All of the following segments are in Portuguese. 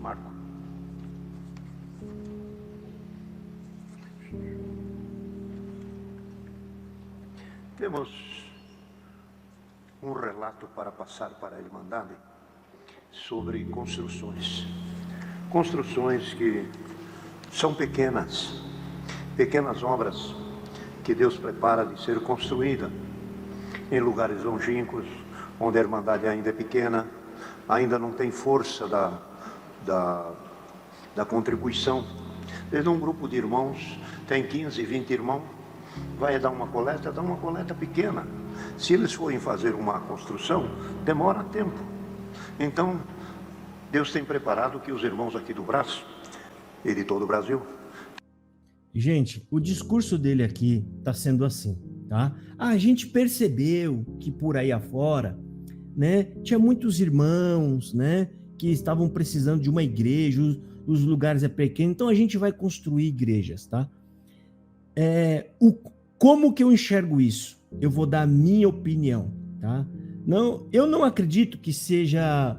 Marco. Temos um relato para passar para a Irmandade sobre construções. Construções que são pequenas obras que Deus prepara de ser construída em lugares longínquos, onde a Irmandade ainda é pequena, ainda não tem força da contribuição. Desde um grupo de irmãos, tem 15, 20 irmãos, vai dar uma coleta pequena. Se eles forem fazer uma construção, demora tempo. Então, Deus tem preparado que os irmãos aqui do Brás e de todo o Brasil. Gente, o discurso dele aqui está sendo assim, tá? A gente percebeu que por aí afora, né, tinha muitos irmãos, né, que estavam precisando de uma igreja, os lugares é pequeno, então a gente vai construir igrejas, tá? Como que eu enxergo isso? Eu vou dar a minha opinião, tá? Eu não acredito que seja,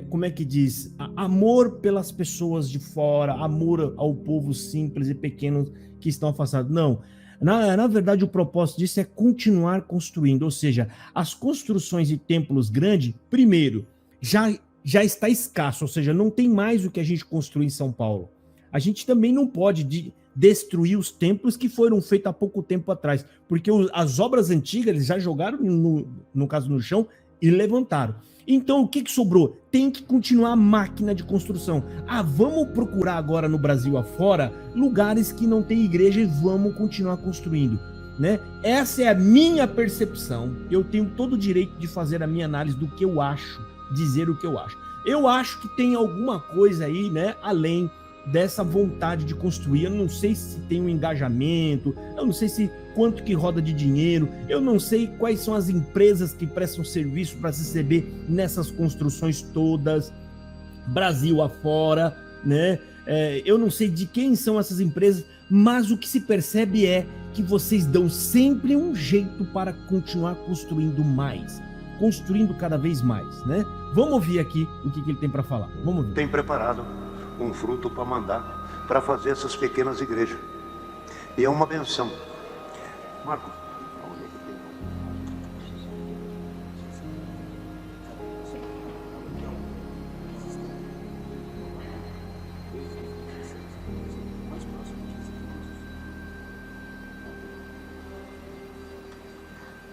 como é que diz? Amor pelas pessoas de fora, amor ao povo simples e pequeno que estão afastados. Não. Na verdade, o propósito disso é continuar construindo, ou seja, as construções de templos grandes, primeiro, já está escasso, ou seja, não tem mais o que a gente construir em São Paulo. A gente também não pode destruir os templos que foram feitos há pouco tempo atrás, porque as obras antigas eles já jogaram, no caso, no chão e levantaram. Então, o que sobrou? Tem que continuar a máquina de construção. Vamos procurar agora no Brasil afora lugares que não tem igreja e vamos continuar construindo, né? Essa é a minha percepção. Eu tenho todo o direito de fazer a minha análise do que eu acho, dizer o que eu acho. Eu acho que tem alguma coisa aí, né, além dessa vontade de construir. Eu não sei se tem um engajamento, eu não sei se quanto que roda de dinheiro, eu não sei quais são as empresas que prestam serviço para se receber nessas construções todas, Brasil afora, né? Eu não sei de quem são essas empresas, mas o que se percebe é que vocês dão sempre um jeito para continuar construindo mais, construindo cada vez mais, né? Vamos ouvir aqui o que ele tem para falar. Vamos ouvir. Tem preparado um fruto para mandar para fazer essas pequenas igrejas. E é uma benção. Marco.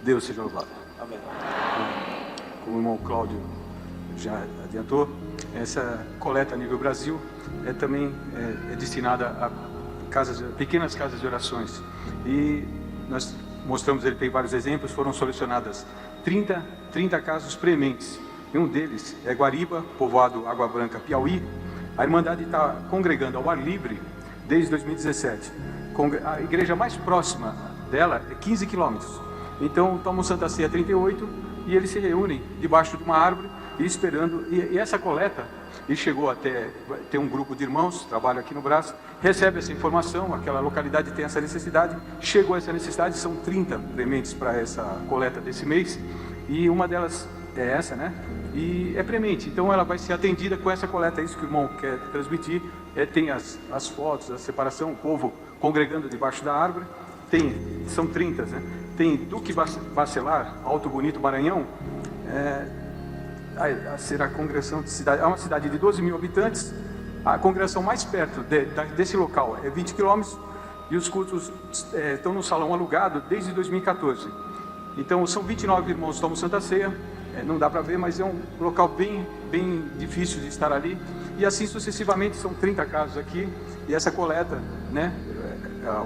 Deus seja louvado. Amém. Como o irmão Cláudio já adiantou, essa coleta a nível Brasil também é destinada a pequenas casas de orações. E nós mostramos, ele tem vários exemplos, foram selecionadas 30 casos prementes. E um deles é Guariba, povoado Água Branca, Piauí. A Irmandade está congregando ao ar livre desde 2017. A igreja mais próxima dela é 15 quilômetros. Então tomam Santa Ceia 38 e eles se reúnem debaixo de uma árvore e esperando. E essa coleta, e chegou até ter um grupo de irmãos, trabalho aqui no Brás, recebe essa informação, aquela localidade tem essa necessidade, chegou essa necessidade, são 30 prementes para essa coleta desse mês, e uma delas é essa, né? E é premente, então ela vai ser atendida com essa coleta, é isso que o irmão quer transmitir, tem as fotos, a separação, o povo congregando debaixo da árvore, são 30, né? Tem Duque Bacelar, Alto Bonito, Maranhão, será a congregação de cidade, é uma cidade de 12 mil habitantes, a congregação mais perto desse local é 20 quilômetros, e os cultos estão no salão alugado desde 2014. Então são 29 irmãos que tomam Santa Ceia, não dá para ver, mas é um local bem difícil de estar ali, e assim sucessivamente, são 30 casos aqui, e essa coleta, né,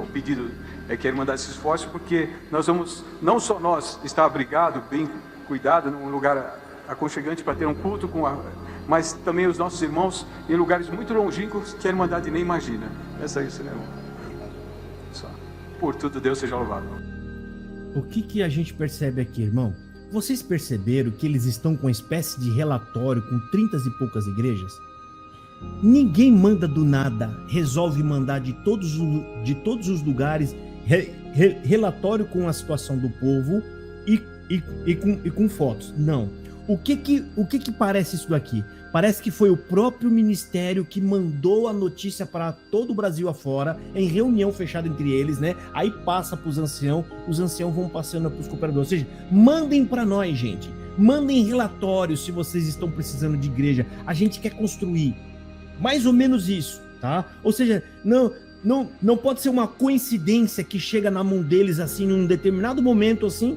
o pedido é que a Irmandade se esforce, porque nós vamos, não só nós, estar abrigado, bem cuidado, num lugar aconchegante para ter um culto, mas também os nossos irmãos em lugares muito longínquos que a Irmandade nem imagina. É só isso, né, irmão? Só. Por tudo, Deus seja louvado. O que a gente percebe aqui, irmão? Vocês perceberam que eles estão com uma espécie de relatório com 30 e poucas igrejas? Ninguém manda do nada, resolve mandar de todos os lugares relatório com a situação do povo e com fotos. Não. O que parece isso daqui? Parece que foi o próprio ministério que mandou a notícia para todo o Brasil afora, em reunião fechada entre eles, né? Aí passa para os anciãos vão passando para os cooperadores. Ou seja, mandem para nós, gente. Mandem relatórios se vocês estão precisando de igreja. A gente quer construir. Mais ou menos isso, tá? Ou seja, não pode ser uma coincidência que chega na mão deles, assim, num determinado momento, assim,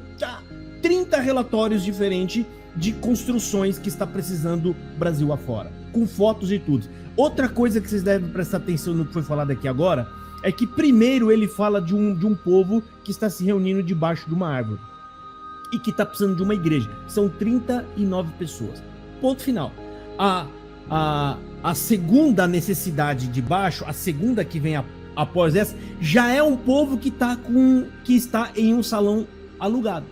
30 relatórios diferentes de construções que está precisando Brasil afora, com fotos e tudo. Outra coisa que vocês devem prestar atenção no que foi falado aqui agora, é que primeiro ele fala de um povo que está se reunindo debaixo de uma árvore e que está precisando de uma igreja. São 39 pessoas. Ponto final. A segunda necessidade de baixo, a segunda que vem após essa, já é um povo que está em um salão alugado.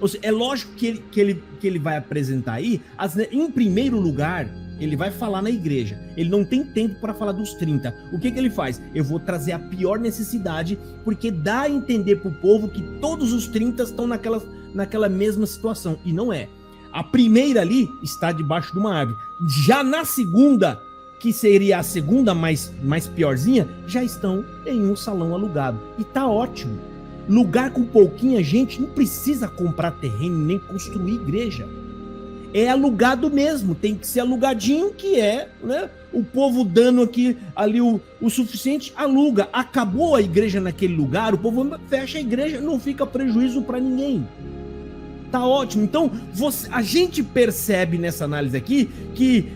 Ou seja, é lógico que ele vai apresentar aí, em primeiro lugar, ele vai falar na igreja. Ele não tem tempo para falar dos 30. O que ele faz? Eu vou trazer a pior necessidade, porque dá a entender para o povo que todos os 30 estão naquela mesma situação. E não é. A primeira ali está debaixo de uma árvore. Já na segunda, que seria a segunda mais piorzinha, já estão em um salão alugado. E tá ótimo. Lugar com pouquinha gente não precisa comprar terreno nem construir igreja. É alugado mesmo, tem que ser alugadinho, que é, né? O povo dando aqui ali o suficiente, aluga. Acabou a igreja naquele lugar, o povo fecha a igreja, não fica prejuízo para ninguém. Tá ótimo. Então, a gente percebe nessa análise aqui que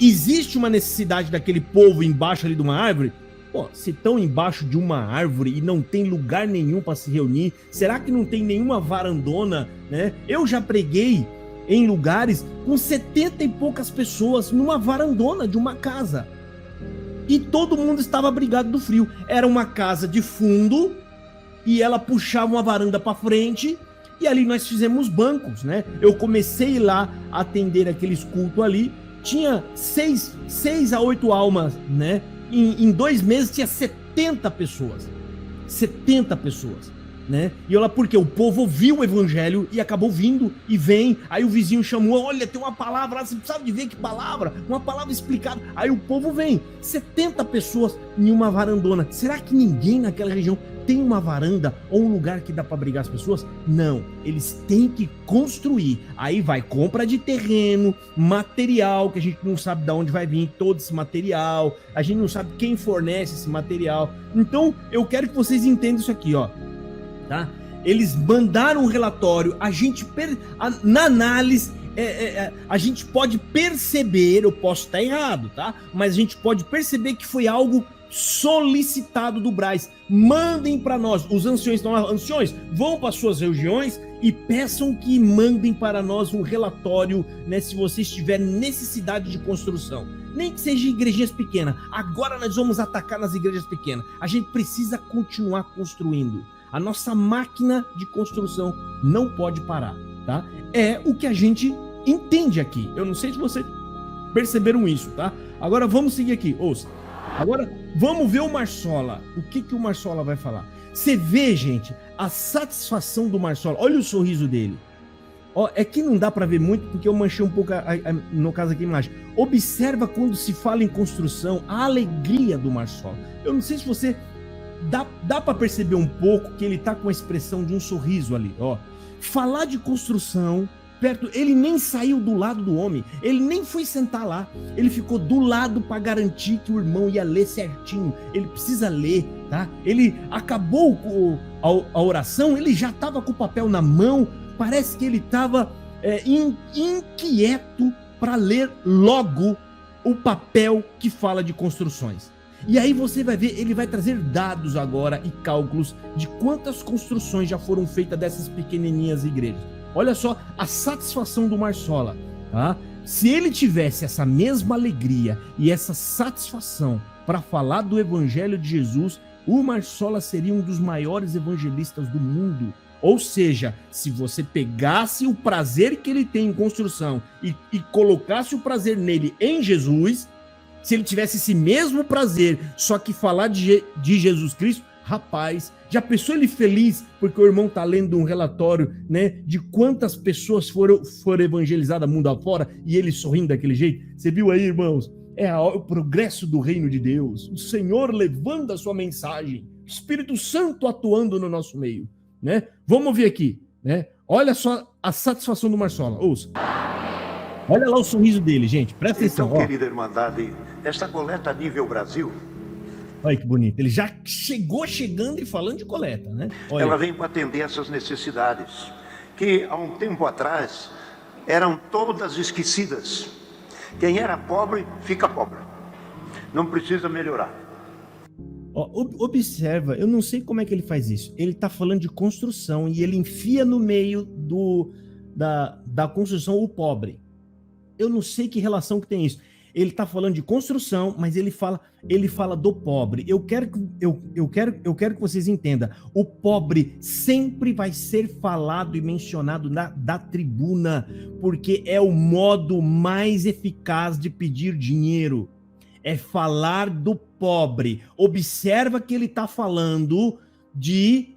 existe uma necessidade daquele povo embaixo ali de uma árvore. Pô, se estão embaixo de uma árvore e não tem lugar nenhum para se reunir, será que não tem nenhuma varandona, né? Eu já preguei em lugares com 70 e poucas pessoas numa varandona de uma casa. E todo mundo estava abrigado do frio. Era uma casa de fundo e ela puxava uma varanda para frente e ali nós fizemos bancos, né? Eu comecei lá a atender aqueles cultos ali, tinha 6 a 8 almas, né? Em 2 meses tinha 70 pessoas. 70 pessoas, né? E olha, porque o povo ouviu o evangelho e acabou vindo e vem. Aí o vizinho chamou, olha, tem uma palavra, você precisava de ver que palavra, uma palavra explicada. Aí o povo vem, 70 pessoas em uma varandona. Será que ninguém naquela região tem uma varanda ou um lugar que dá para abrigar as pessoas? Não, eles têm que construir. Aí vai compra de terreno, material, que a gente não sabe de onde vai vir todo esse material, a gente não sabe quem fornece esse material. Então, eu quero que vocês entendam isso aqui, ó. Tá? Eles mandaram um relatório, na análise, a gente pode perceber, eu posso estar errado, tá? Mas a gente pode perceber que foi algo solicitado do Braz. Mandem para nós, os anciões, vão para suas regiões e peçam que mandem para nós um relatório, né, se vocês tiverem necessidade de construção. Nem que seja igrejinhas pequenas. Agora nós vamos atacar nas igrejas pequenas. A gente precisa continuar construindo. A nossa máquina de construção não pode parar, tá? É o que a gente entende aqui. Eu não sei se vocês perceberam isso, tá? Agora vamos seguir aqui, ouça. Agora vamos ver o Marsola. O que o Marsola vai falar? Você vê, gente, a satisfação do Marsola. Olha o sorriso dele. Ó, é que não dá para ver muito porque eu manchei um pouco, no caso aqui a imagem. Observa quando se fala em construção, a alegria do Marsola. Eu não sei se você... Dá para perceber um pouco que ele tá com a expressão de um sorriso ali, ó. Falar de construção, perto, ele nem saiu do lado do homem, ele nem foi sentar lá, ele ficou do lado para garantir que o irmão ia ler certinho. Ele precisa ler, tá? Ele acabou a oração, ele já tava com o papel na mão, parece que ele tava inquieto para ler logo o papel que fala de construções. E aí você vai ver, ele vai trazer dados agora e cálculos de quantas construções já foram feitas dessas pequenininhas igrejas. Olha só a satisfação do Marsola, tá? Se ele tivesse essa mesma alegria e essa satisfação para falar do evangelho de Jesus, o Marsola seria um dos maiores evangelistas do mundo. Ou seja, se você pegasse o prazer que ele tem em construção e colocasse o prazer nele em Jesus... Se ele tivesse esse mesmo prazer, só que falar de Jesus Cristo, Rapaz, já pensou ele feliz porque o irmão tá lendo um relatório, né, de quantas pessoas foram evangelizadas mundo afora e ele sorrindo daquele jeito? Você viu aí, irmãos? É o progresso do reino de Deus, o Senhor levando a sua mensagem, o Espírito Santo atuando no nosso meio, né? Vamos ver aqui, né? Olha só a satisfação do Marsola, ouça. Olha lá o sorriso dele, gente, presta atenção. Então, querida Irmandade, esta coleta a nível Brasil, olha que bonito, ele já chegando e falando de coleta, né? Olha. Ela vem para atender essas necessidades, que há um tempo atrás eram todas esquecidas. Quem era pobre, fica pobre. Não precisa melhorar. Observa, eu não sei como é que ele faz isso. Ele está falando de construção e ele enfia no meio da construção o pobre. Eu não sei que relação que tem isso. Ele está falando de construção, mas ele fala do pobre. Eu quero que vocês entendam. O pobre sempre vai ser falado e mencionado da tribuna, porque é o modo mais eficaz de pedir dinheiro. É falar do pobre. Observa que ele está falando de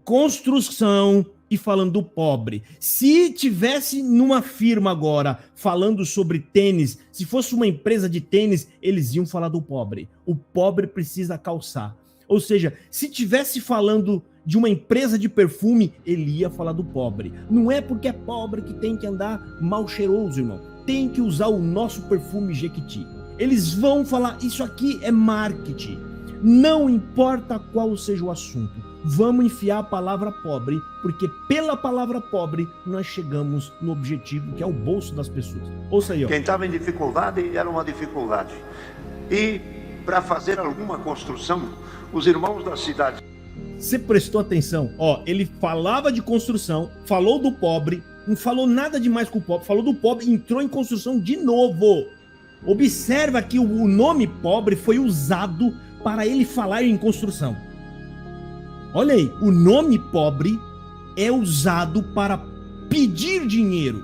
construção e falando do pobre. Se tivesse numa firma agora falando sobre tênis, se fosse uma empresa de tênis, eles iam falar do pobre. O pobre precisa calçar. Ou seja, se tivesse falando de uma empresa de perfume, ele ia falar do pobre. Não é porque é pobre que tem que andar mal cheiroso, irmão. Tem que usar o nosso perfume Jequiti. Eles vão falar, isso aqui é marketing. Não importa qual seja o assunto. Vamos enfiar a palavra pobre, porque pela palavra pobre nós chegamos no objetivo, que é o bolso das pessoas. Ouça aí, ó. Quem estava em dificuldade era uma dificuldade. E para fazer alguma construção, os irmãos da cidade... Você prestou atenção? Ó, ele falava de construção, falou do pobre, não falou nada demais com o pobre, falou do pobre e entrou em construção de novo. Observa que o nome pobre foi usado para ele falar em construção. Olha aí, o nome pobre é usado para pedir dinheiro.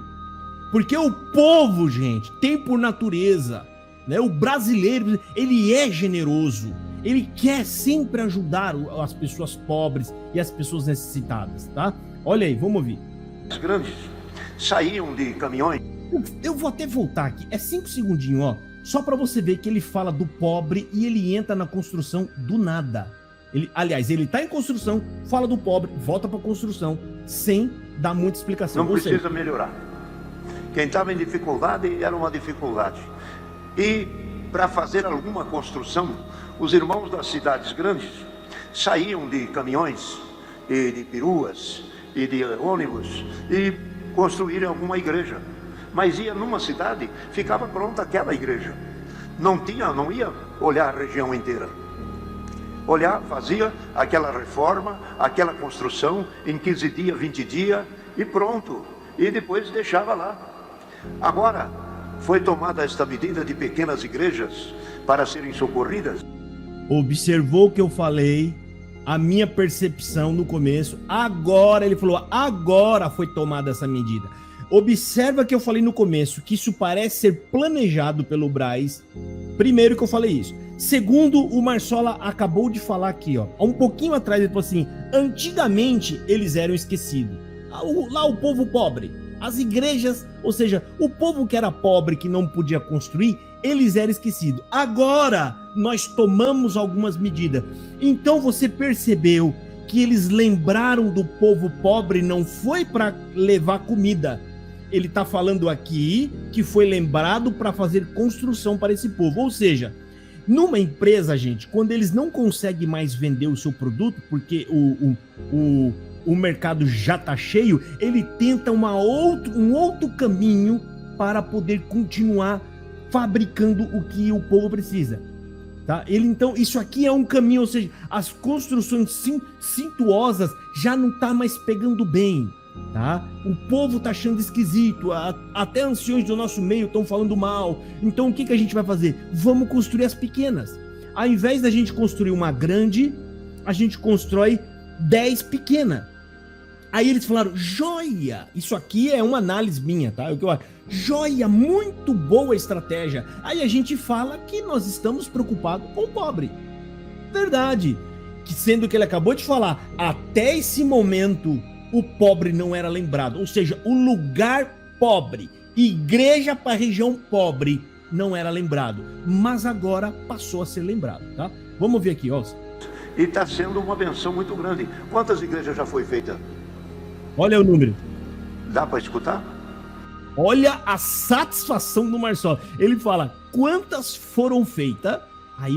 Porque o povo, gente, tem por natureza, né? O brasileiro, ele é generoso. Ele quer sempre ajudar as pessoas pobres e as pessoas necessitadas, tá? Olha aí, vamos ouvir. Os grandes saíam de caminhões. Eu vou até voltar aqui, é 5 segundinhos, ó. Só para você ver que ele fala do pobre e ele entra na construção do nada. Ele tá em construção, fala do pobre, volta para construção, sem dar muita explicação. Não precisa melhorar. Quem estava em dificuldade era uma dificuldade. E para fazer alguma construção, os irmãos das cidades grandes saíam de caminhões e de peruas e de ônibus e construíram alguma igreja. Mas ia numa cidade, ficava pronta aquela igreja. Não ia olhar a região inteira. Olhar, fazia aquela reforma, aquela construção em 15 dias, 20 dias e pronto. E depois deixava lá. Agora, foi tomada esta medida de pequenas igrejas para serem socorridas. Observou o que eu falei, a minha percepção no começo. Agora, ele falou, agora foi tomada essa medida. Observa que eu falei no começo que isso parece ser planejado pelo Braz. Primeiro que eu falei isso. Segundo, o Marsola acabou de falar aqui, ó. Um pouquinho atrás ele falou assim, antigamente eles eram esquecidos. Lá o povo pobre, as igrejas, ou seja, o povo que era pobre, que não podia construir, eles eram esquecidos. Agora nós tomamos algumas medidas. Então você percebeu que eles lembraram do povo pobre, não foi para levar comida. Ele está falando aqui que foi lembrado para fazer construção para esse povo. Ou seja, numa empresa, gente, quando eles não conseguem mais vender o seu produto, porque o mercado já está cheio, ele tenta um outro caminho para poder continuar fabricando o que o povo precisa. Tá? Então, isso aqui é um caminho, ou seja, as construções suntuosas já não tá mais pegando bem, tá? O povo tá achando esquisito, até anciões do nosso meio estão falando mal. Então, o que a gente vai fazer? Vamos construir as pequenas. Ao invés da gente construir uma grande, a gente constrói 10 pequenas. Aí eles falaram, joia! Isso aqui é uma análise minha, tá? Joia, muito boa estratégia. Aí a gente fala que nós estamos preocupados com o pobre. Verdade. sendo que ele acabou de falar, até esse momento o pobre não era lembrado. Ou seja, o lugar pobre, igreja para a região pobre, não era lembrado. Mas agora passou a ser lembrado, tá? Vamos ver aqui, ó. E está sendo uma benção muito grande. Quantas igrejas já foi feita? Olha o número. Dá para escutar? Olha a satisfação do Marcelo. Ele fala, quantas foram feitas? Aí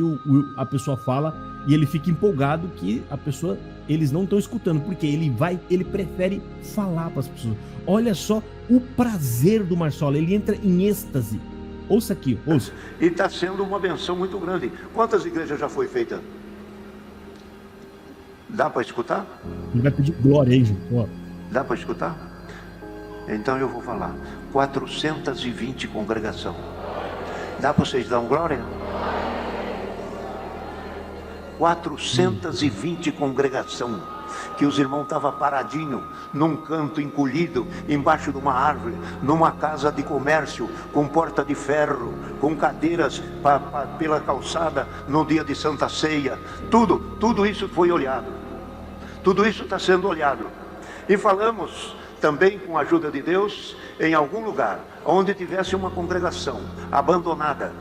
a pessoa fala e ele fica empolgado que eles não estão escutando, porque ele prefere falar para as pessoas. Olha só o prazer do Marcelo, ele entra em êxtase. Ouça aqui, ouça. E está sendo uma benção muito grande. Quantas igrejas já foi feita? Dá para escutar? Ele vai pedir glória aí, gente. Ó. Dá para escutar? Então eu vou falar. 420 congregação. Dá para vocês dar glória? 420 congregação, que os irmãos estavam paradinhos, num canto encolhido, embaixo de uma árvore, numa casa de comércio, com porta de ferro, com cadeiras pela calçada, no dia de Santa Ceia. Tudo isso foi olhado. Tudo isso está sendo olhado. E falamos também, com a ajuda de Deus, em algum lugar, onde tivesse uma congregação abandonada.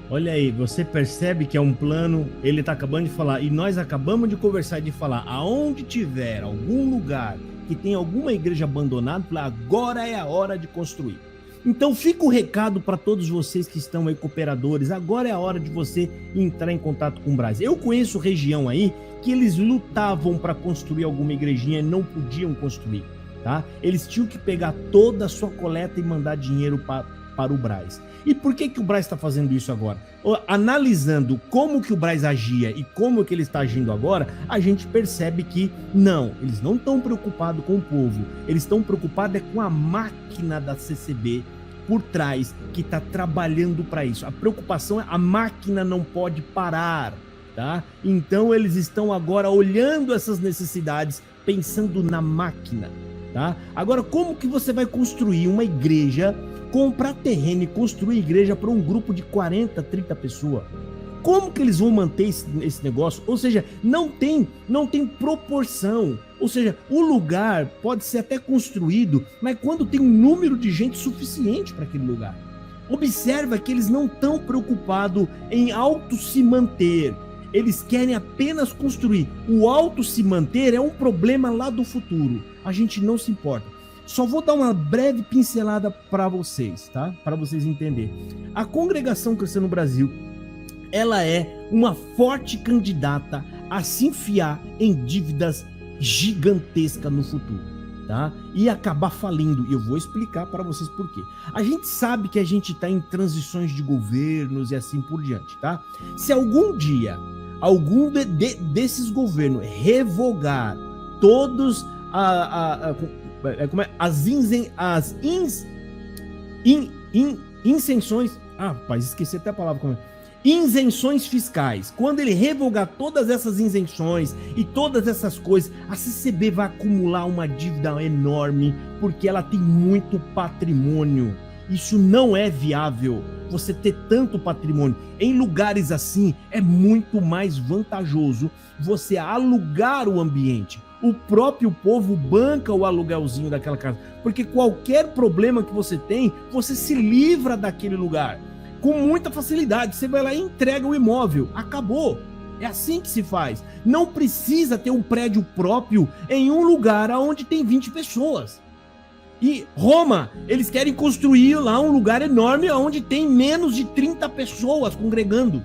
Olha aí, você percebe que é um plano, ele está acabando de falar, e nós acabamos de conversar e de falar, aonde tiver algum lugar que tem alguma igreja abandonada, agora é a hora de construir. Então fica o recado para todos vocês que estão aí, cooperadores, agora é a hora de você entrar em contato com o Braz. Eu conheço região aí que eles lutavam para construir alguma igrejinha e não podiam construir, tá? Eles tinham que pegar toda a sua coleta e mandar dinheiro para o Braz. E por que o Braz está fazendo isso agora? Analisando como que o Braz agia e como que ele está agindo agora, a gente percebe que não, eles não estão preocupados com o povo, eles estão preocupados com a máquina da CCB por trás, que está trabalhando para isso. A preocupação é a máquina não pode parar, tá? Então eles estão agora olhando essas necessidades, pensando na máquina, tá? Agora, como que você vai construir uma igreja, comprar terreno e construir igreja para um grupo de 40, 30 pessoas? Como que eles vão manter esse negócio? Ou seja, não tem proporção. Ou seja, o lugar pode ser até construído, mas quando tem um número de gente suficiente para aquele lugar. Observa que eles não estão preocupados em auto se manter. Eles querem apenas construir. O auto se manter é um problema lá do futuro. A gente não se importa. Só vou dar uma breve pincelada para vocês, tá? Para vocês entenderem. A Congregação Cristã no Brasil, ela é uma forte candidata a se enfiar em dívidas gigantescas no futuro, tá? E acabar falindo. E eu vou explicar para vocês por quê. A gente sabe que a gente está em transições de governos e assim por diante, tá? Se algum dia algum desses governos revogar todos isenções, rapaz, esqueci até a palavra como é. Isenções fiscais. Quando ele revogar todas essas isenções e todas essas coisas, a CCB vai acumular uma dívida enorme, porque ela tem muito patrimônio. Isso não é viável, você ter tanto patrimônio. Em lugares assim, é muito mais vantajoso você alugar o ambiente. O próprio povo banca o aluguelzinho daquela casa, porque qualquer problema que você tem, você se livra daquele lugar com muita facilidade. Você vai lá e entrega o imóvel, acabou. É assim que se faz. Não precisa ter um prédio próprio em um lugar onde tem 20 pessoas. E Roma, eles querem construir lá um lugar enorme onde tem menos de 30 pessoas congregando.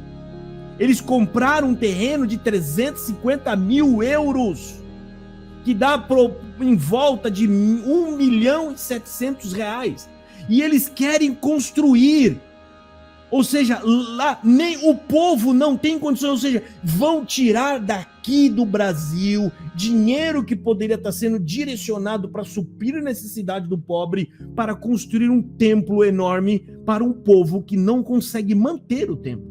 Eles compraram um terreno de 350 mil euros, que dá em volta de 1.700.000. E eles querem construir. Ou seja, lá nem o povo não tem condições, ou seja, vão tirar daqui do Brasil dinheiro que poderia estar sendo direcionado para suprir a necessidade do pobre, para construir um templo enorme para um povo que não consegue manter o templo.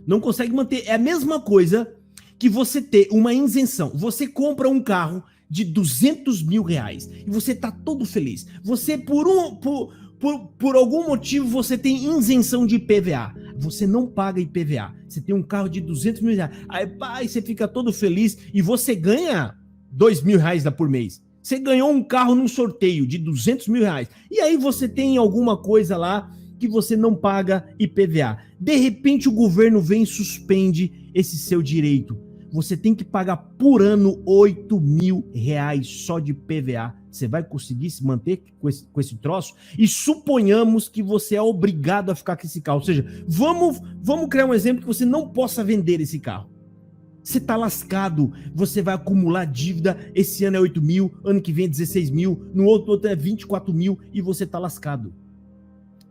Não consegue manter. É a mesma coisa que você ter uma isenção. Você compra um carro de 200 mil reais e você tá todo feliz. Você, por algum motivo, você tem isenção de IPVA. Você não paga IPVA. Você tem um carro de 200 mil reais. Aí, pai, você fica todo feliz e você ganha 2 mil reais por mês. Você ganhou um carro num sorteio de 200 mil reais. E aí você tem alguma coisa lá que você não paga IPVA. De repente o governo vem e suspende esse seu direito. Você tem que pagar por ano 8 mil reais só de IPVA. Você vai conseguir se manter com esse troço? E suponhamos que você é obrigado a ficar com esse carro. Ou seja, vamos criar um exemplo que você não possa vender esse carro. Você tá lascado, você vai acumular dívida, esse ano é 8 mil, ano que vem é 16 mil, no outro é 24 mil e você tá lascado.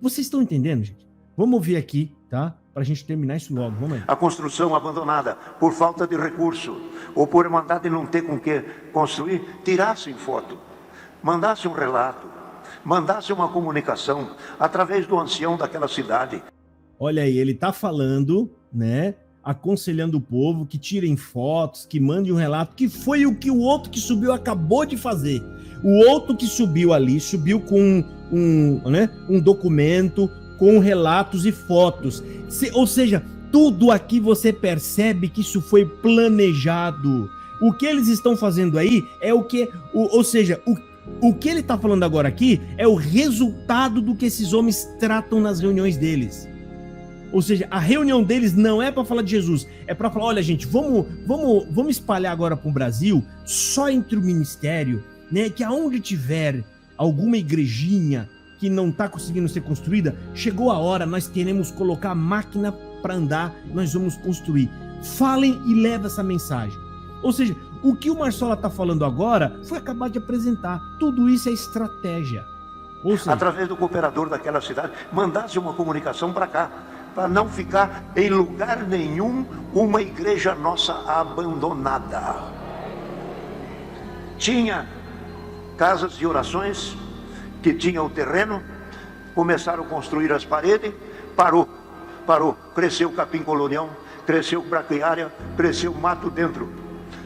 Vocês estão entendendo, gente? Vamos ouvir aqui, tá? Pra gente terminar isso logo, vamos aí. A construção abandonada por falta de recurso ou por mandado não ter com que construir, tirassem foto, mandasse um relato, mandasse uma comunicação através do ancião daquela cidade. Olha aí, ele tá falando, né? Aconselhando o povo que tirem fotos, que mandem um relato, que foi o que o outro que subiu acabou de fazer. O outro que subiu ali, subiu com um documento, com relatos e fotos. Ou seja, tudo aqui você percebe que isso foi planejado. O que eles estão fazendo aí é o que... O que ele está falando agora aqui é o resultado do que esses homens tratam nas reuniões deles. Ou seja, a reunião deles não é para falar de Jesus, é para falar, olha gente, vamos espalhar agora para o Brasil, só entre o ministério, né, que aonde tiver alguma igrejinha que não está conseguindo ser construída, chegou a hora, nós queremos colocar a máquina para andar, nós vamos construir. Falem e levem essa mensagem. Ou seja, o que o Marsola está falando agora foi acabar de apresentar. Tudo isso é estratégia. Ou seja, através do cooperador daquela cidade, mandasse uma comunicação para cá, para não ficar em lugar nenhum uma igreja nossa abandonada. Tinha casas de orações que tinha o terreno, começaram a construir as paredes, parou, cresceu capim colonial, cresceu braquiária, cresceu mato dentro,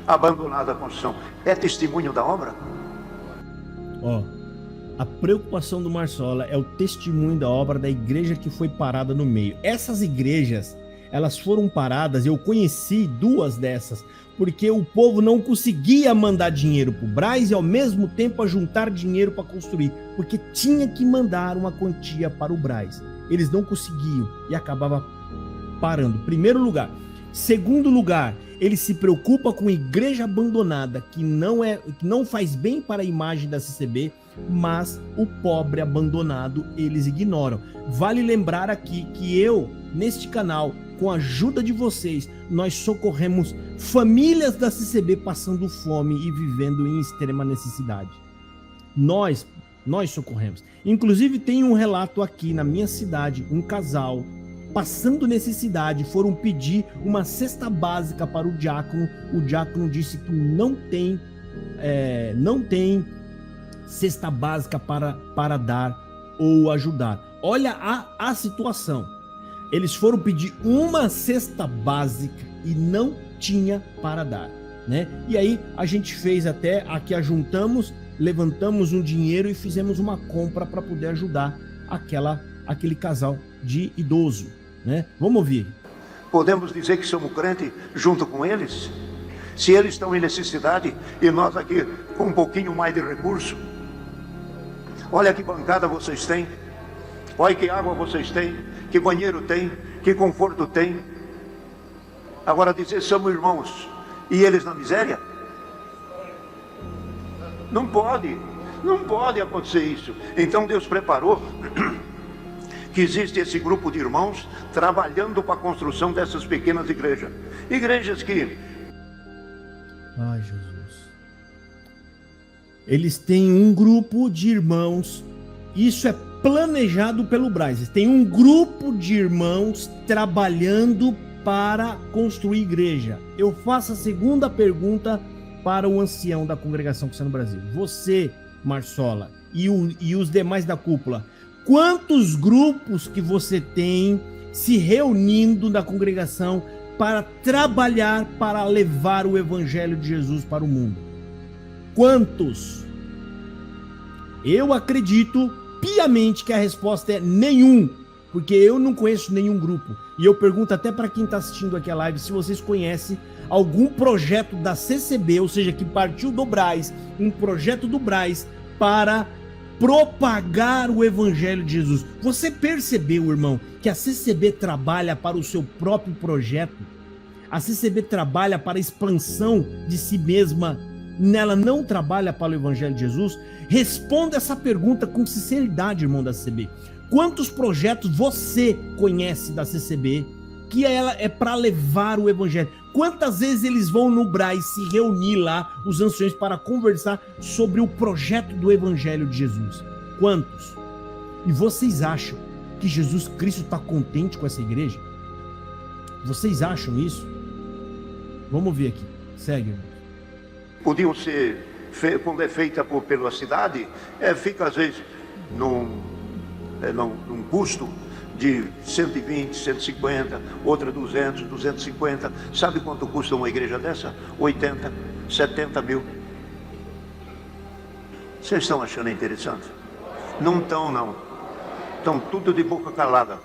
abandonada a construção. É testemunho da obra? A preocupação do Marsola é o testemunho da obra da igreja que foi parada no meio. Essas igrejas, elas foram paradas, eu conheci 2 dessas, porque o povo não conseguia mandar dinheiro para o Braz e ao mesmo tempo juntar dinheiro para construir, porque tinha que mandar uma quantia para o Braz. Eles não conseguiam e acabava parando. Primeiro lugar. Segundo lugar, ele se preocupa com igreja abandonada, que não faz bem para a imagem da CCB, mas o pobre abandonado eles ignoram. Vale lembrar aqui que eu, neste canal, com a ajuda de vocês, nós socorremos famílias da CCB passando fome e vivendo em extrema necessidade. Nós socorremos. Inclusive tem um relato aqui na minha cidade, um casal passando necessidade, foram pedir uma cesta básica para o diácono. O diácono disse que não tem cesta básica para dar ou ajudar. Olha a situação. Eles foram pedir uma cesta básica e não tinha para dar, né? E aí a gente fez até aqui, ajuntamos, levantamos um dinheiro e fizemos uma compra para poder ajudar aquele casal de idoso, né? Vamos ouvir. Podemos dizer que somos crentes junto com eles? Se eles estão em necessidade e nós aqui com um pouquinho mais de recurso. Olha que bancada vocês têm, olha que água vocês têm, que banheiro tem, que conforto tem. Agora dizer somos irmãos e eles na miséria? Não pode acontecer isso. Então Deus preparou que existe esse grupo de irmãos trabalhando para a construção dessas pequenas igrejas. Igrejas que... Ai, Jesus. Eles têm um grupo de irmãos, isso é planejado pelo Braz. Tem um grupo de irmãos trabalhando para construir igreja. Eu faço a segunda pergunta para o ancião da Congregação Cristã no Brasil. Você, Marsola, e os demais da cúpula, quantos grupos que você tem se reunindo na congregação para trabalhar para levar o evangelho de Jesus para o mundo? Quantos? Eu acredito piamente que a resposta é nenhum, porque eu não conheço nenhum grupo. E eu pergunto até para quem está assistindo aqui a live se vocês conhecem algum projeto da CCB, ou seja, que partiu do Braz, um projeto do Braz para propagar o evangelho de Jesus. Você percebeu, irmão, que a CCB trabalha para o seu próprio projeto? A CCB trabalha para a expansão de si mesma, ela não trabalha para o evangelho de Jesus? Responda essa pergunta com sinceridade, irmão da CCB. Quantos projetos você conhece da CCB que ela é para levar o evangelho? Quantas vezes eles vão no Braz se reunir lá, os anciões, para conversar sobre o projeto do evangelho de Jesus? Quantos? E vocês acham que Jesus Cristo está contente com essa igreja? Vocês acham isso? Vamos ver aqui. Segue, irmão. Podiam ser, quando é feita pela cidade, fica às vezes num custo de 120, 150, outra 200, 250. Sabe quanto custa uma igreja dessa? 80, 70 mil. Vocês estão achando interessante? Não estão, não. Estão tudo de boca calada.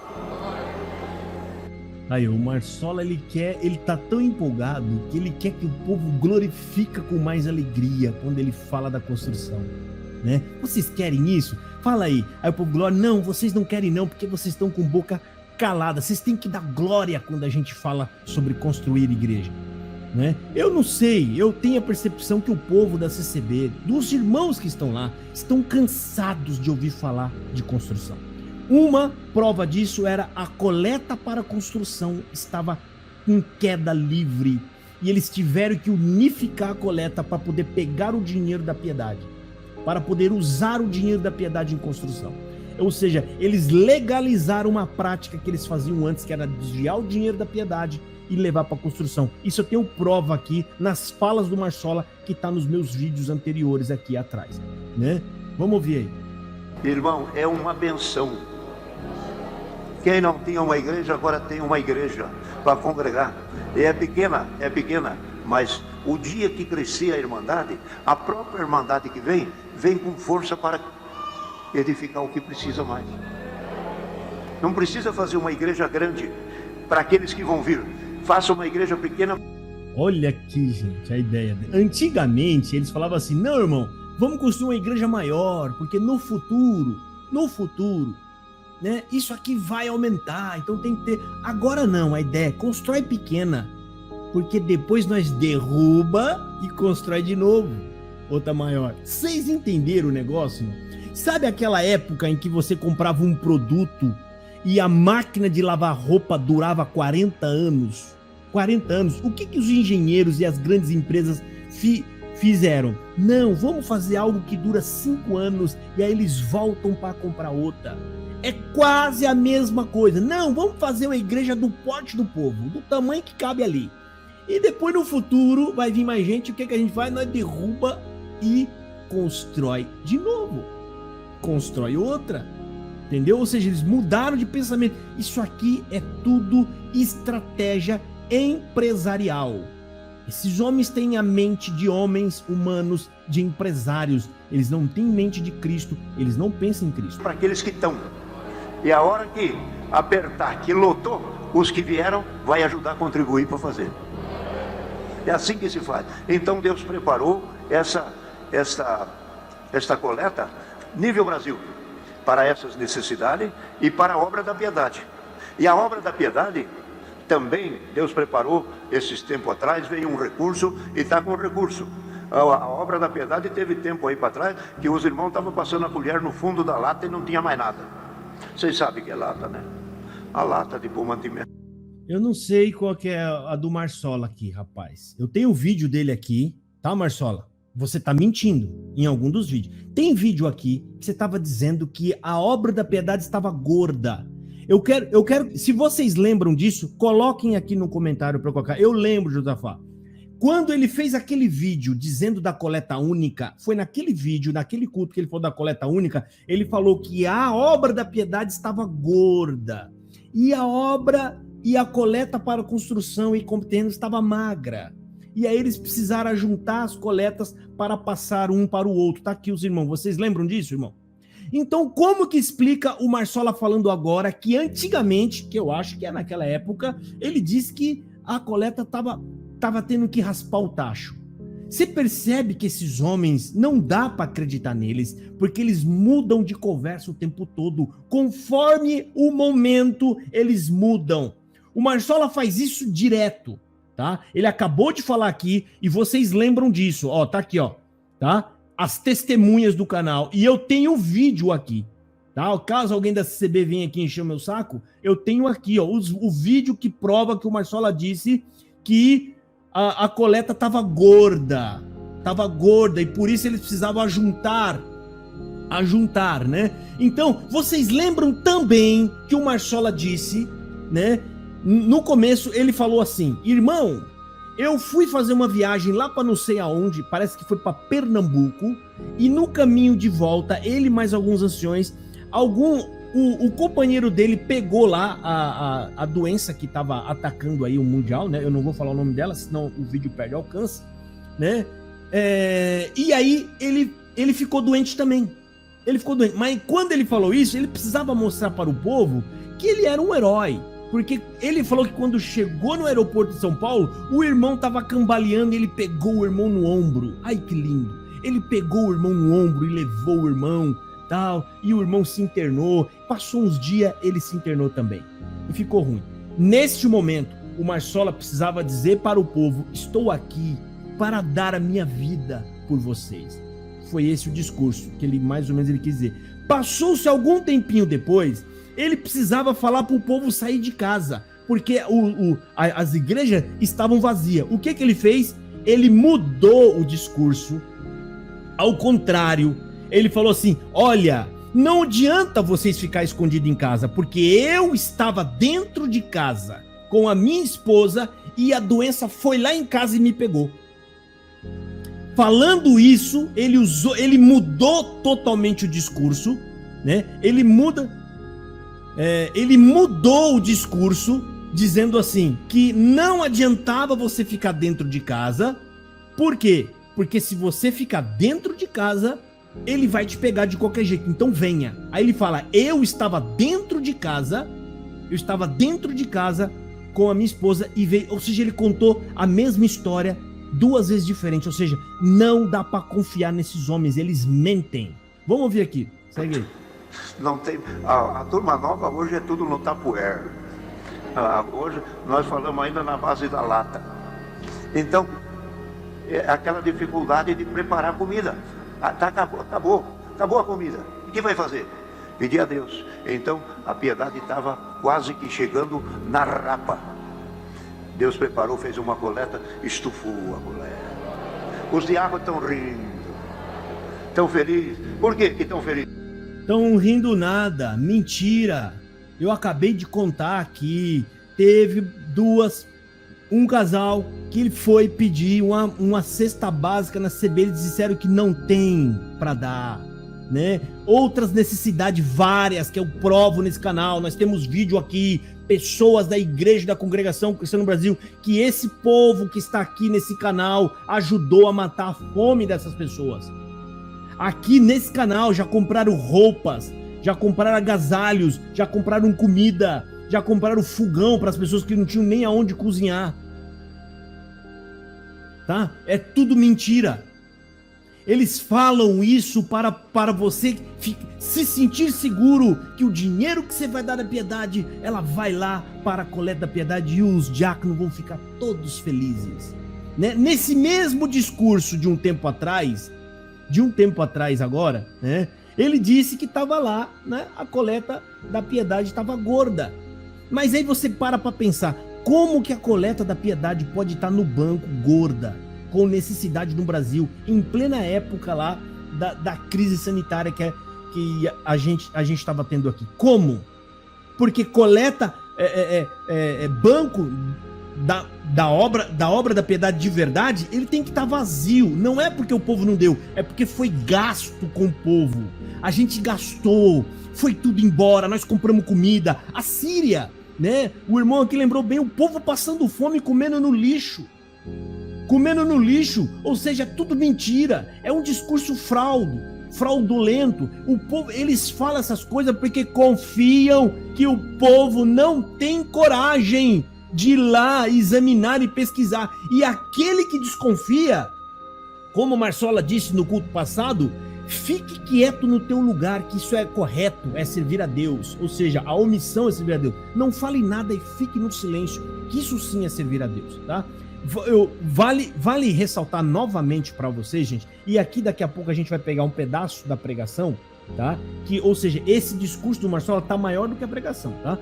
Aí, o Marsola, ele tá tão empolgado que ele quer que o povo glorifica com mais alegria quando ele fala da construção, né? Vocês querem isso? Fala aí. Aí o povo glória, não, vocês não querem não, porque vocês estão com boca calada. Vocês têm que dar glória quando a gente fala sobre construir igreja, né? Eu não sei, eu tenho a percepção que o povo da CCB, dos irmãos que estão lá, estão cansados de ouvir falar de construção. Uma prova disso era a coleta para a construção estava em queda livre e eles tiveram que unificar a coleta para poder pegar o dinheiro da piedade, para poder usar o dinheiro da piedade em construção. Ou seja, eles legalizaram uma prática que eles faziam antes, que era desviar o dinheiro da piedade e levar para a construção. Isso eu tenho prova aqui nas falas do Marsola, que está nos meus vídeos anteriores aqui atrás, né? Vamos ouvir aí. Irmão, é uma benção. Quem não tinha uma igreja, agora tem uma igreja para congregar. É pequena, mas o dia que crescer a Irmandade, a própria Irmandade que vem com força para edificar o que precisa mais. Não precisa fazer uma igreja grande para aqueles que vão vir. Faça uma igreja pequena. Olha aqui, gente, a ideia. Antigamente, eles falavam assim, não, irmão, vamos construir uma igreja maior, porque no futuro, né, isso aqui vai aumentar, então tem que ter. Agora não, a ideia é constrói pequena, porque depois nós derruba e constrói de novo outra maior. Vocês entenderam o negócio? Sabe aquela época em que você comprava um produto e a máquina de lavar roupa durava 40 anos? 40 anos. O que os engenheiros e as grandes empresas fizeram? Não, vamos fazer algo que dura 5 anos e aí eles voltam para comprar outra. É quase a mesma coisa. Não, vamos fazer uma igreja do porte do povo, do tamanho que cabe ali. E depois no futuro vai vir mais gente, o que a gente faz? Nós derruba e constrói de novo. Constrói outra. Entendeu? Ou seja, eles mudaram de pensamento. Isso aqui é tudo estratégia empresarial. Esses homens têm a mente de homens humanos, de empresários. Eles não têm mente de Cristo, eles não pensam em Cristo. Para aqueles que estão. E a hora que apertar, que lotou, os que vieram, vai ajudar a contribuir para fazer. É assim que se faz. Então Deus preparou esta coleta, nível Brasil, para essas necessidades e para a obra da piedade. E a obra da piedade também Deus preparou, esses tempos atrás, veio um recurso e está com recurso. A obra da piedade teve tempo aí para trás que os irmãos estavam passando a colher no fundo da lata e não tinha mais nada. Vocês sabem que é lata, né? A lata de pôr mantimento. Eu não sei qual que é a do Marsola aqui, rapaz. Eu tenho o vídeo dele aqui, tá, Marsola? Você tá mentindo em algum dos vídeos. Tem vídeo aqui que você estava dizendo que a obra da piedade estava gorda. Eu quero, se vocês lembram disso, coloquem aqui no comentário para eu colocar. Eu lembro, Josafá. Quando ele fez aquele vídeo dizendo da coleta única, foi naquele vídeo, naquele culto que ele falou da coleta única, ele falou que a obra da piedade estava gorda. E a obra e a coleta para construção e competência estava magra. E aí eles precisaram juntar as coletas para passar um para o outro. Tá aqui os irmãos. Vocês lembram disso, irmão? Então, como que explica o Marsola falando agora que antigamente, que eu acho que é naquela época, ele disse que a coleta tava tendo que raspar o tacho? Você percebe que esses homens não dá para acreditar neles, porque eles mudam de conversa o tempo todo, conforme o momento eles mudam. O Marsola faz isso direto, tá? Ele acabou de falar aqui e vocês lembram disso, ó, tá aqui, ó, tá? As testemunhas do canal, e eu tenho o vídeo aqui, tá? Caso alguém da CCB venha aqui encher o meu saco, eu tenho aqui, ó, o vídeo que prova que o Marsola disse que a coleta estava gorda, e por isso eles precisavam ajuntar, né? Então, vocês lembram também que o Marsola disse, né? No começo ele falou assim: irmão, eu fui fazer uma viagem lá para não sei aonde, parece que foi para Pernambuco, e no caminho de volta, ele mais alguns anciões, o companheiro dele pegou lá a doença que estava atacando aí o mundial, né? Eu não vou falar o nome dela, senão o vídeo perde alcance, né? E aí ele ficou doente também. Ele ficou doente. Mas quando ele falou isso, ele precisava mostrar para o povo que ele era um herói. Porque ele falou que quando chegou no aeroporto de São Paulo, o irmão estava cambaleando e ele pegou o irmão no ombro. Ai, que lindo. Ele pegou o irmão no ombro e levou o irmão, tal, e o irmão se internou. Passou uns dias, ele se internou também. E ficou ruim. Neste momento, o Marsola precisava dizer para o povo: estou aqui para dar a minha vida por vocês. Foi esse o discurso que ele mais ou menos ele quis dizer. Passou-se algum tempinho depois, ele precisava falar para o povo sair de casa, porque as igrejas estavam vazias. O que ele fez? Ele mudou o discurso. Ao contrário, ele falou assim: olha, não adianta vocês ficar escondidos em casa, porque eu estava dentro de casa com a minha esposa e a doença foi lá em casa e me pegou. Falando isso, ele mudou totalmente o discurso, né? Ele mudou o discurso, dizendo assim, que não adiantava você ficar dentro de casa. Por quê? Porque se você ficar dentro de casa, ele vai te pegar de qualquer jeito, então venha. Aí ele fala: eu estava dentro de casa com a minha esposa e veio. Ou seja, ele contou a mesma história duas vezes diferente. Ou seja, não dá para confiar nesses homens, eles mentem. Vamos ouvir aqui, segue aí. Não tem, a turma nova hoje é tudo no Tupperware. Hoje nós falamos ainda na base da lata. Então, é aquela dificuldade de preparar comida. Acabou a comida. O que vai fazer? Pedir a Deus. Então, a piedade estava quase que chegando na rapa. Deus preparou, fez uma coleta, estufou a coleta. Os diabos estão rindo, estão felizes. Por quê que estão felizes? Estão rindo nada, mentira. Eu acabei de contar aqui, teve um casal que foi pedir uma cesta básica na CB, eles disseram que não tem para dar, né? Outras necessidades várias que eu provo nesse canal, nós temos vídeo aqui, pessoas da igreja da Congregação Cristã no Brasil, que esse povo que está aqui nesse canal ajudou a matar a fome dessas pessoas. Aqui nesse canal já compraram roupas, já compraram agasalhos, já compraram comida, já compraram fogão para as pessoas que não tinham nem aonde cozinhar. Tá? É tudo mentira. Eles falam isso para você se sentir seguro que o dinheiro que você vai dar da piedade, ela vai lá para a coleta da piedade e os diáconos vão ficar todos felizes. Né? Nesse mesmo discurso de um tempo atrás agora, né? Ele disse que estava lá, né? A coleta da piedade estava gorda. Mas aí você para pensar, como que a coleta da piedade pode estar no banco gorda, com necessidade no Brasil, em plena época lá da crise sanitária que a gente estava tendo aqui? Como? Porque coleta, banco da obra da piedade de verdade, ele tem que estar vazio. Não é porque o povo não deu, é porque foi gasto com o povo. A gente gastou, foi tudo embora, nós compramos comida. A Síria, né? O irmão aqui lembrou bem, o povo passando fome e comendo no lixo. comendo no lixo, ou seja, tudo mentira, é um discurso fraudulento. O povo, eles falam essas coisas porque confiam que o povo não tem coragem de ir lá examinar e pesquisar. E aquele que desconfia, como Marsola disse no culto passado, fique quieto no teu lugar, que isso é correto, é servir a Deus. Ou seja, a omissão é servir a Deus. Não fale nada e fique no silêncio, que isso sim é servir a Deus, tá? Vale ressaltar novamente para vocês, gente, e aqui daqui a pouco a gente vai pegar um pedaço da pregação, tá? Ou seja, esse discurso do Marsola tá maior do que a pregação, tá?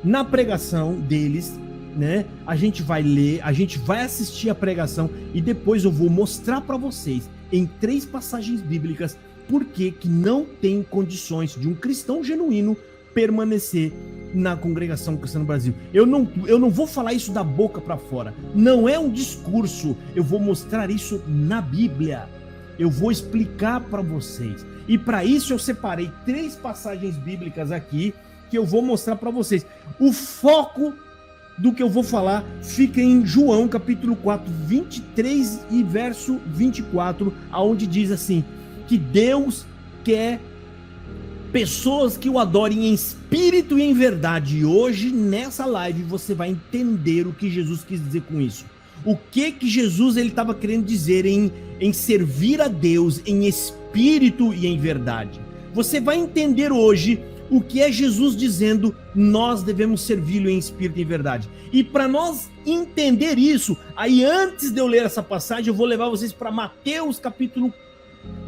Na pregação deles, né, a gente vai ler, a gente vai assistir a pregação e depois eu vou mostrar para vocês em 3 passagens bíblicas por que não tem condições de um cristão genuíno permanecer na congregação cristã no Brasil. Eu não vou falar isso da boca para fora. Não é um discurso. Eu vou mostrar isso na Bíblia. Eu vou explicar para vocês. E para isso eu separei 3 passagens bíblicas aqui que eu vou mostrar para vocês. O foco do que eu vou falar fica em João capítulo 4, 23 e verso 24, aonde diz assim, que Deus quer pessoas que o adorem em espírito e em verdade. E hoje, nessa live, você vai entender o que Jesus quis dizer com isso. O que Jesus estava querendo dizer em servir a Deus em espírito e em verdade. Você vai entender hoje o que é Jesus dizendo, nós devemos servi-lo em espírito e em verdade. E para nós entender isso, aí antes de eu ler essa passagem, eu vou levar vocês para Mateus capítulo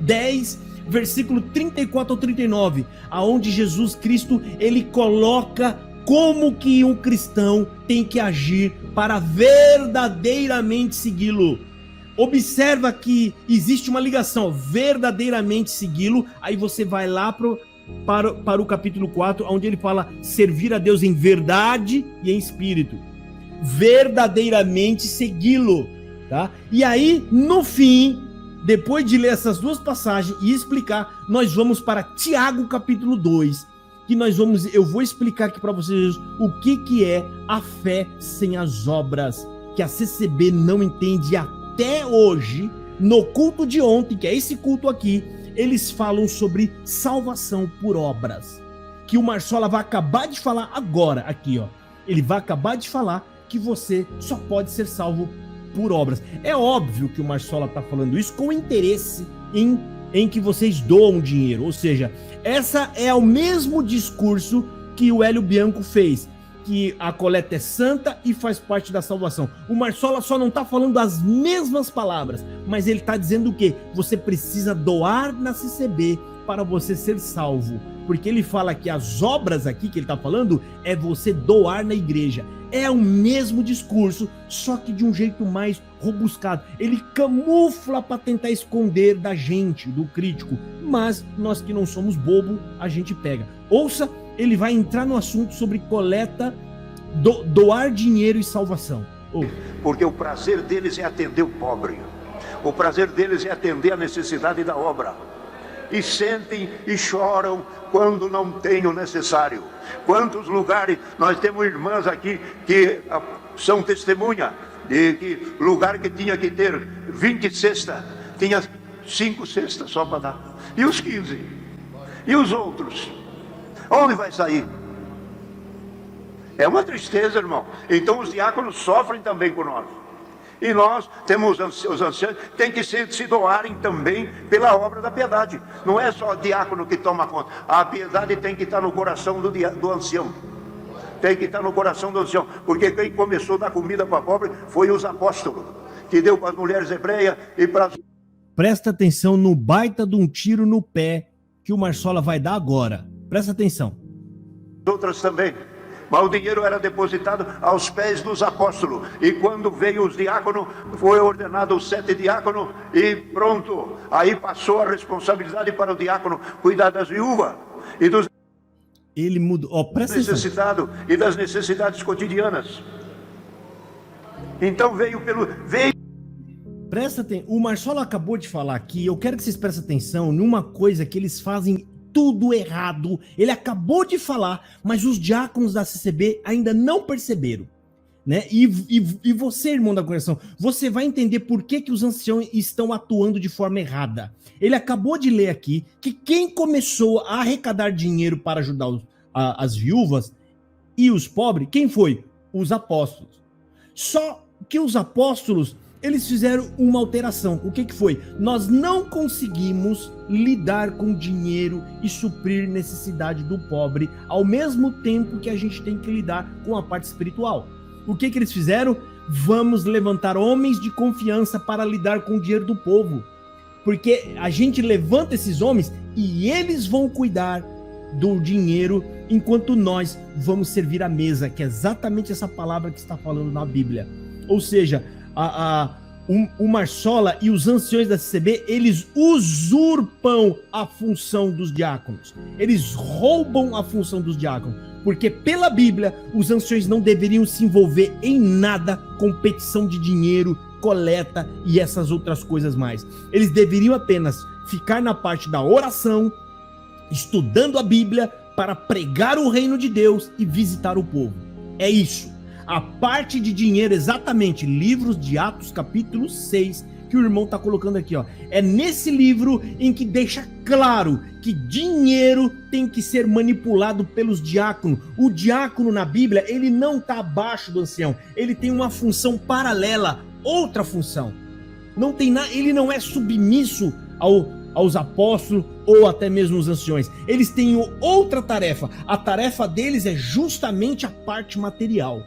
10, versículo 34 ao 39, aonde Jesus Cristo, ele coloca como que um cristão tem que agir para verdadeiramente segui-lo. Observa que existe uma ligação, verdadeiramente segui-lo, aí você vai lá para o capítulo 4, onde ele fala servir a Deus em verdade e em espírito. Verdadeiramente segui-lo, tá? E aí, no fim, depois de ler essas 2 passagens e explicar, nós vamos para Tiago capítulo 2, que eu vou explicar aqui para vocês o que é a fé sem as obras, que a CCB não entende até hoje. No culto de ontem, que é esse culto aqui, eles falam sobre salvação por obras, que o Marsola vai acabar de falar agora, aqui ó, ele vai acabar de falar que você só pode ser salvo por obras. É óbvio que o Marsola está falando isso com interesse em que vocês doam dinheiro, ou seja, essa é o mesmo discurso que o Hélio Bianco fez, que a coleta é santa e faz parte da salvação. O Marsola só não está falando as mesmas palavras, mas ele está dizendo o quê? Você precisa doar na CCB para você ser salvo, porque ele fala que as obras aqui que ele está falando é você doar na igreja. É o mesmo discurso, só que de um jeito mais robuscado. Ele camufla para tentar esconder da gente, do crítico, mas nós que não somos bobo, a gente pega. Ouça, ele vai entrar no assunto sobre coleta, doar dinheiro e salvação. Porque o prazer deles é atender o pobre. O prazer deles é atender a necessidade da obra. E sentem e choram quando não tem o necessário. Quantos lugares, nós temos irmãs aqui que são testemunha de que lugar que tinha que ter 20 cestas, tinha 5 cestas só para dar. E os 15? E os outros? Onde vai sair? É uma tristeza, irmão. Então os diáconos sofrem também com nós. E nós temos os anciãos, tem que se doarem também pela obra da piedade. Não é só o diácono que toma conta. A piedade tem que estar no coração do ancião. Tem que estar no coração do ancião. Porque quem começou a dar comida para pobre foi os apóstolos, que deu para as mulheres hebreias e para as... Presta atenção no baita de um tiro no pé que o Marsola vai dar agora. Presta atenção. Outras também. Mas o dinheiro era depositado aos pés dos apóstolos. E quando veio os diáconos, foi ordenado os 7 diáconos e pronto. Aí passou a responsabilidade para o diácono cuidar das viúvas e dos ele mudou. necessitados e das necessidades cotidianas. Então veio. Presta atenção. O Marsola acabou de falar aqui. Eu quero que vocês prestem atenção numa coisa que eles fazem tudo errado. Ele acabou de falar, mas os diáconos da CCB ainda não perceberam. né? E você, irmão da congregação, você vai entender por que os anciãos estão atuando de forma errada. Ele acabou de ler aqui que quem começou a arrecadar dinheiro para ajudar as viúvas e os pobres, quem foi? Os apóstolos. Só que os apóstolos, eles fizeram uma alteração. O que foi? Nós não conseguimos lidar com dinheiro e suprir necessidade do pobre ao mesmo tempo que a gente tem que lidar com a parte espiritual. O que eles fizeram? Vamos levantar homens de confiança para lidar com o dinheiro do povo. Porque a gente levanta esses homens e eles vão cuidar do dinheiro enquanto nós vamos servir a mesa, que é exatamente essa palavra que está falando na Bíblia. Ou seja, o Marsola e os anciões da CCB, eles usurpam a função dos diáconos. Eles roubam a função dos diáconos. Porque pela Bíblia, os anciões não deveriam se envolver em nada, competição de dinheiro, coleta e essas outras coisas mais. Eles deveriam apenas ficar na parte da oração, estudando a Bíblia para pregar o reino de Deus e visitar o povo. É isso. A parte de dinheiro, exatamente, livros de Atos capítulo 6, que o irmão está colocando aqui, ó. É nesse livro em que deixa claro que dinheiro tem que ser manipulado pelos diáconos. O diácono na Bíblia, ele não está abaixo do ancião, ele tem uma função paralela, outra função. Não tem nada, ele não é submisso aos apóstolos ou até mesmo os anciões. Eles têm outra tarefa. A tarefa deles é justamente a parte material.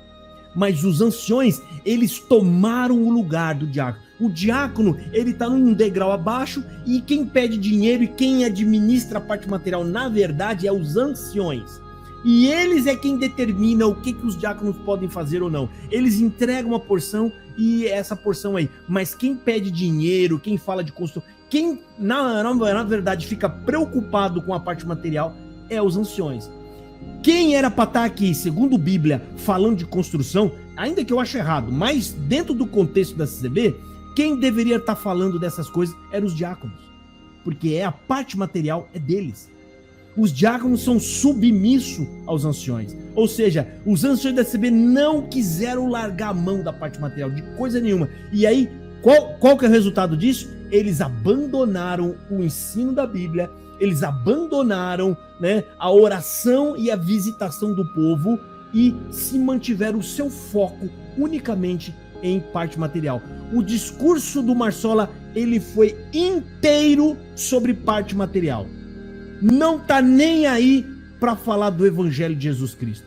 Mas os anciões, eles tomaram o lugar do diácono. O diácono, ele está num degrau abaixo e quem pede dinheiro e quem administra a parte material, na verdade, é os anciões. E eles é quem determina o que os diáconos podem fazer ou não. Eles entregam uma porção e essa porção aí. Mas quem pede dinheiro, quem fala de construção, quem na verdade fica preocupado com a parte material é os anciões. Quem era para estar aqui, segundo a Bíblia, falando de construção, ainda que eu ache errado, mas dentro do contexto da CCB, quem deveria estar falando dessas coisas eram os diáconos. Porque a parte material é deles. Os diáconos são submissos aos anciões. Ou seja, os anciões da CCB não quiseram largar a mão da parte material, de coisa nenhuma. E aí, qual que é o resultado disso? Eles abandonaram o ensino da Bíblia, eles abandonaram, né, a oração e a visitação do povo e se mantiveram o seu foco unicamente em parte material. O discurso do Marsola, ele foi inteiro sobre parte material. Não tá nem aí para falar do Evangelho de Jesus Cristo.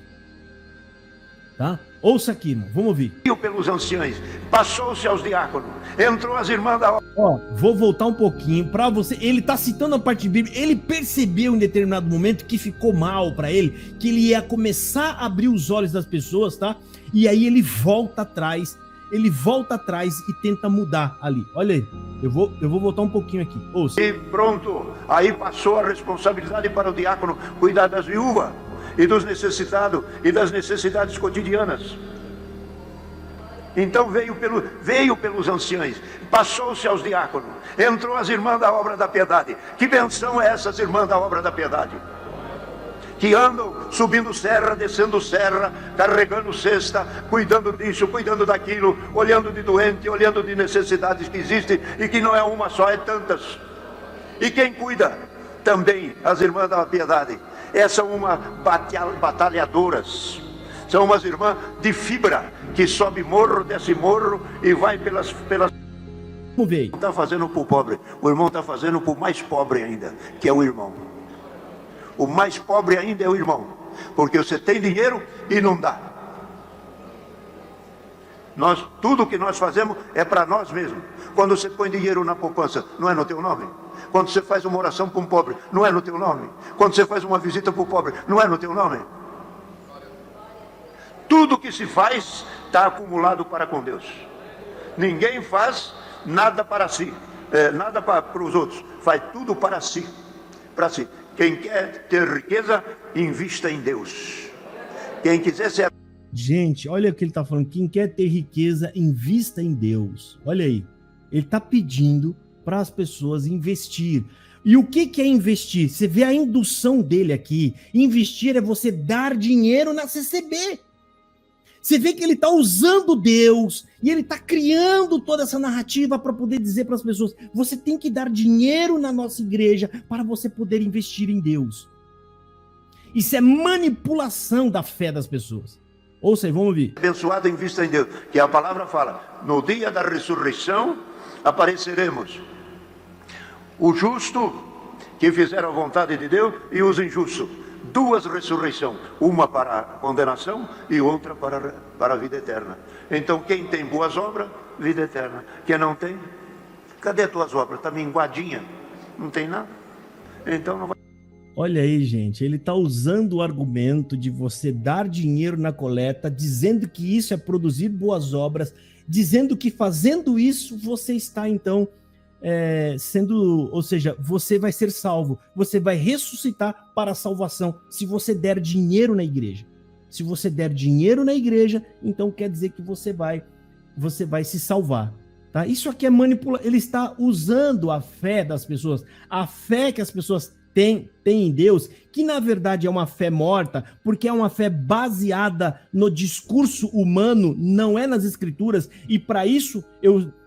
Tá? Ouça aqui, irmão. Vamos ouvir. Pelos anciões, passou-se aos diáconos, entrou as irmãs da... Ó, vou voltar um pouquinho para você. Ele tá citando a parte bíblica. Ele percebeu em determinado momento que ficou mal para ele, que ele ia começar a abrir os olhos das pessoas, tá? E aí ele volta atrás e tenta mudar ali. Olha aí, eu vou voltar um pouquinho aqui. Ouça. E pronto, aí passou a responsabilidade para o diácono cuidar das viúvas e dos necessitados e das necessidades cotidianas. Então veio pelos anciões, passou-se aos diáconos, entrou as irmãs da obra da piedade. Que benção é essas irmãs da obra da piedade? Que andam subindo serra, descendo serra, carregando cesta, cuidando disso, cuidando daquilo, olhando de doente, olhando de necessidades que existem e que não é uma só, é tantas. E quem cuida? Também as irmãs da piedade. Essas são umas batalhadoras, são umas irmãs de fibra, que sobe morro, desce morro e vai pelas... Vamos ver. Não está fazendo para o pobre, o irmão está fazendo para o mais pobre ainda, que é o irmão. O mais pobre ainda é o irmão, porque você tem dinheiro e não dá. Tudo que nós fazemos é para nós mesmos. Quando você põe dinheiro na poupança, não é no teu nome? Quando você faz uma oração para um pobre, não é no teu nome? Quando você faz uma visita para o pobre, não é no teu nome? Tudo que se faz está acumulado para com Deus. Ninguém faz nada para si, nada para os outros. Faz tudo para si, para si. Quem quer ter riqueza, invista em Deus. Quem quiser ser... Gente, olha o que ele está falando. Quem quer ter riqueza, invista em Deus. Olha aí. Ele está pedindo para as pessoas investir. E o que é investir? Você vê a indução dele aqui. Investir é você dar dinheiro na CCB. Você vê que ele está usando Deus e ele está criando toda essa narrativa para poder dizer para as pessoas: você tem que dar dinheiro na nossa igreja para você poder investir em Deus. Isso é manipulação da fé das pessoas. Ouça aí, vamos ouvir. Abençoado em vista em Deus, que a palavra fala: no dia da ressurreição apareceremos o justo que fizeram a vontade de Deus e os injustos. Duas ressurreições, uma para a condenação e outra para a vida eterna. Então quem tem boas obras, vida eterna. Quem não tem, cadê as tuas obras? Está minguadinha, não tem nada. Então não vai. Olha aí, gente, ele está usando o argumento de você dar dinheiro na coleta, dizendo que isso é produzir boas obras, dizendo que fazendo isso você está então ou seja, você vai ser salvo, você vai ressuscitar para a salvação se você der dinheiro na igreja. Se você der dinheiro na igreja, então quer dizer que você vai se salvar. Tá? Isso aqui é manipulação. Ele está usando a fé das pessoas, a fé que as pessoas têm em Deus, que na verdade é uma fé morta, porque é uma fé baseada no discurso humano, não é nas escrituras, e para isso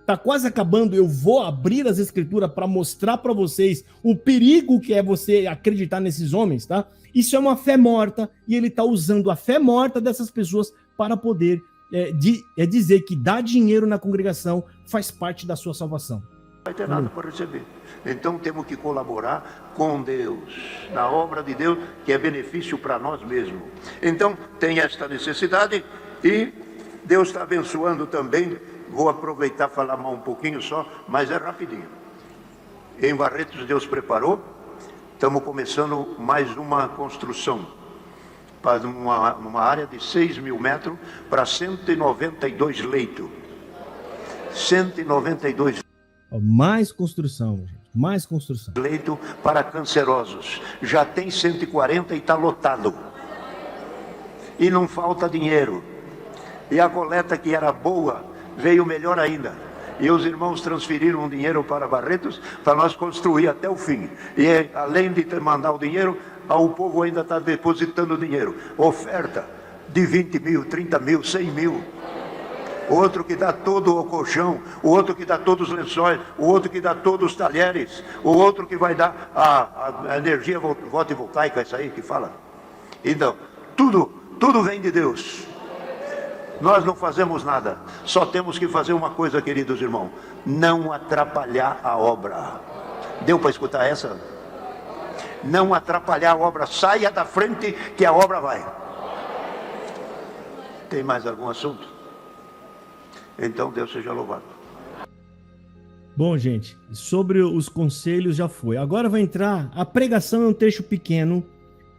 tá quase acabando, eu vou abrir as escrituras para mostrar para vocês o perigo que é você acreditar nesses homens, tá? Isso é uma fé morta, e ele tá usando a fé morta dessas pessoas para poder dizer que dar dinheiro na congregação faz parte da sua salvação. Não vai ter nada para receber. Então temos que colaborar com Deus, na obra de Deus, que é benefício para nós mesmos. Então tem esta necessidade e Deus está abençoando também. Vou aproveitar e falar mais um pouquinho só, mas é rapidinho. Em Barretos Deus preparou, estamos começando mais uma construção, para numa área de 6 mil metros, para 192 leitos. 192 mais construção, gente. Mais construção. Leito para cancerosos. Já tem 140 e está lotado. E não falta dinheiro. E a coleta que era boa veio melhor ainda. E os irmãos transferiram o dinheiro para Barretos para nós construir até o fim. E além de mandar o dinheiro, o povo ainda está depositando dinheiro. Oferta de 20 mil, 30 mil, 100 mil. O outro que dá todo o colchão, o outro que dá todos os lençóis, o outro que dá todos os talheres, o outro que vai dar a energia fotovoltaica, isso aí que fala. Então, tudo vem de Deus. Nós não fazemos nada, só temos que fazer uma coisa, queridos irmãos: não atrapalhar a obra. Deu para escutar essa? Não atrapalhar a obra, saia da frente que a obra vai. Tem mais algum assunto? Então Deus seja louvado. Bom, gente, sobre os conselhos já foi. Agora vai entrar, a pregação é um trecho pequeno,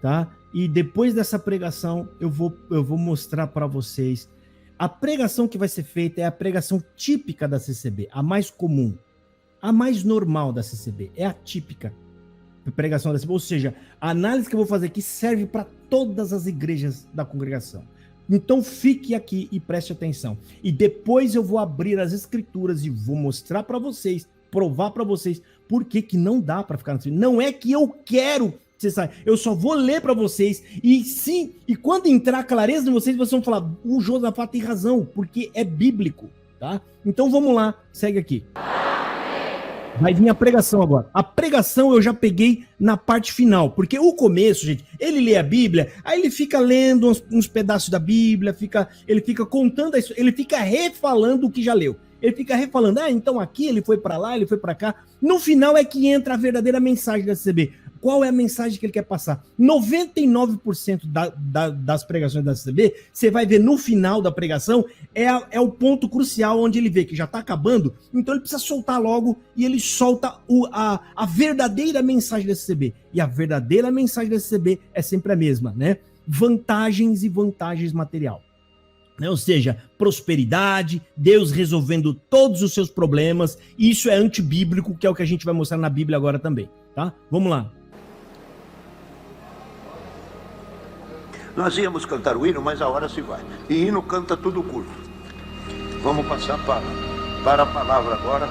tá? E depois dessa pregação eu vou mostrar para vocês. A pregação que vai ser feita é a pregação típica da CCB, a mais comum, a mais normal da CCB, é a típica pregação da CCB. Ou seja, a análise que eu vou fazer aqui serve para todas as igrejas da congregação. Então fique aqui e preste atenção. E depois eu vou abrir as escrituras e vou mostrar para vocês, provar para vocês por que não dá para ficar assim. Não é que eu quero que você saia. Eu só vou ler para vocês e quando entrar clareza em vocês vão falar: o Josafá tem razão, porque é bíblico, tá? Então vamos lá, segue aqui. Vai vir a pregação agora. A pregação eu já peguei na parte final, porque o começo, gente, ele lê a Bíblia, aí ele fica lendo uns pedaços da Bíblia, ele fica contando isso, ele fica refalando o que já leu. Ele fica refalando, então aqui ele foi para lá, ele foi para cá. No final é que entra a verdadeira mensagem da CCB. Qual é a mensagem que ele quer passar? 99% das pregações da CCB, você vai ver no final da pregação, é o ponto crucial onde ele vê que já está acabando, então ele precisa soltar logo e ele solta a verdadeira mensagem da CCB. E a verdadeira mensagem da CCB é sempre a mesma, né? Vantagens e vantagens material. Ou seja, prosperidade, Deus resolvendo todos os seus problemas. Isso é antibíblico, que é o que a gente vai mostrar na Bíblia agora também, tá? Vamos lá. Nós íamos cantar o hino, mas a hora se vai. E hino canta tudo curto. Vamos passar para a palavra agora.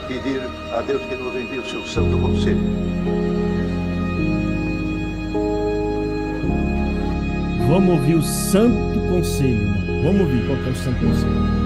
Pedir a Deus que nos envie o seu santo conselho. Vamos ouvir o santo conselho, irmão. Vamos ouvir qual que é o santo conselho.